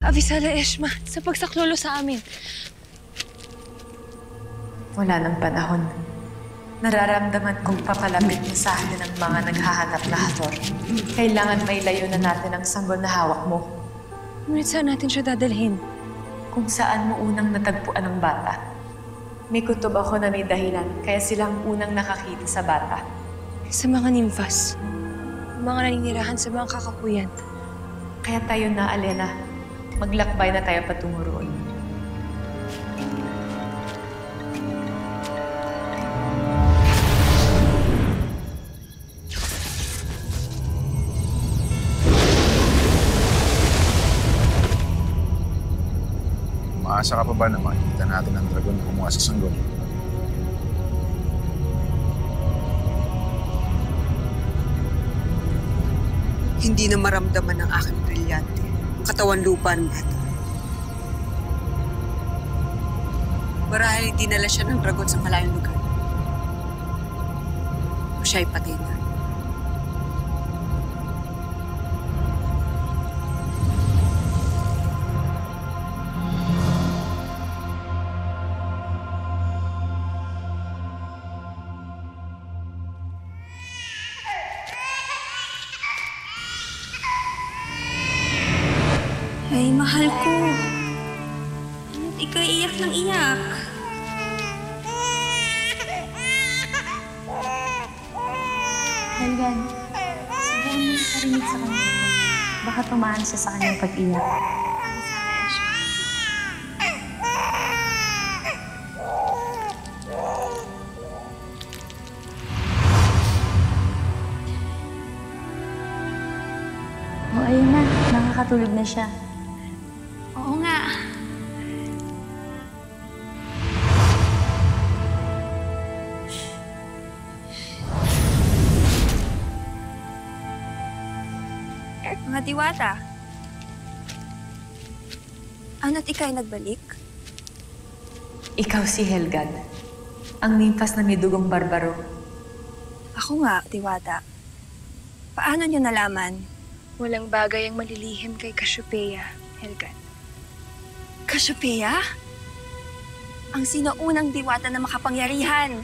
Avisala, Eshma, sa pagsaklolo sa amin. Wala ng panahon. Nararamdaman kong papalapit na sa atin ang mga naghahanap na Hathor. Kailangan may layo na natin ang sanggol na hawak mo. Ngunit saan natin siya dadalhin? Kung saan mo unang natagpuan ang bata. May kutob ako na may dahilan, kaya silang unang nakakita sa bata. Sa mga nimfas. Mga naninirahan sa mga kakapuyan. Kaya tayo na, Alena. Maglakbay na tayo patungo roon. Maasa ka pa ba na makikita natin ang dragon na kumuha sa sanggol? Hindi na maramdaman ng aking brilyante. Katawan lupa ng bata. Marahil dinala siya ng dragon sa malayong lugar. O siya'y patay na. Ay, mahal ko. Ano't ikaw iyak ng iyak? Helgan, siguro mo nakarinig sa kanya. Baka tumaan siya sa kanyang pag-iyak. O, ayun na. Nakakatulog na siya. Oo nga. Mga diwata. Ano't ika'y nagbalik? Ikaw si Helgad. Ang nimfas na may dugong barbaro. Ako nga, diwata. Paano niyo nalaman? Walang bagay ang malilihim kay Cassiopeia, Helgan. Cassiopeia? Ang sinaunang diwata na makapangyarihan.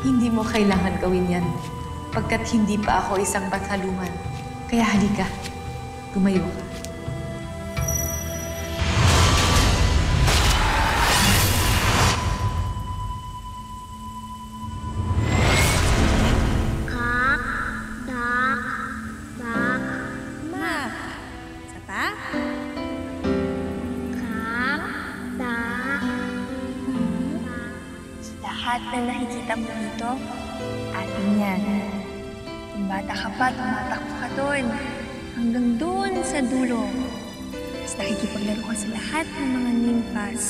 Hindi mo kailangan gawin yan. Pagkat hindi pa ako isang bataluman. Kaya halika. Tumayo ka. Lahat na nakikita mo dito, atin yan. Kung bata ka pa, tumatakbo ka doon. Hanggang doon sa dulo. Tapos nakikipaglaro ka sa lahat ng mga nimpas.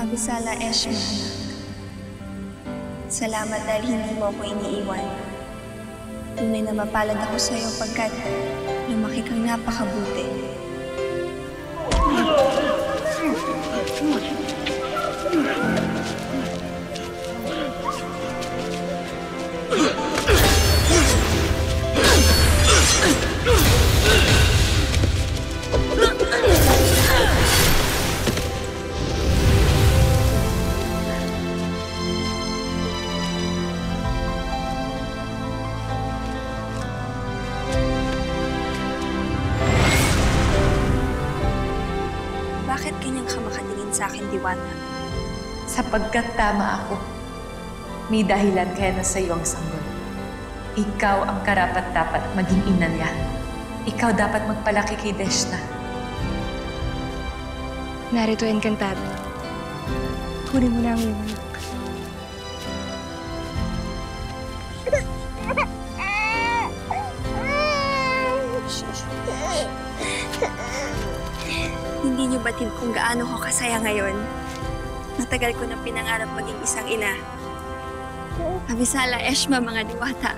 Avisala Eshma, anak. Salamat dahil hindi mo ako iniiwan. Tunay na mapalad ako sa iyo pagkat lumaki kang napakabuti. Bakit ganyan ka makatingin sa akin, Diwata? Sapagkat tama ako. May dahilan kaya nasa iyo ang sanggol. Ikaw ang karapat-dapat maging ina niya. Ikaw dapat magpalaki kay Deshna. Narito, Encantado. Kunin mo na ang iyong anak. Hindi niyo batid kung gaano ko kasaya ngayon. Matagal ko nang pinangarap maging isang ina. Avisala Eshma, mga diwata.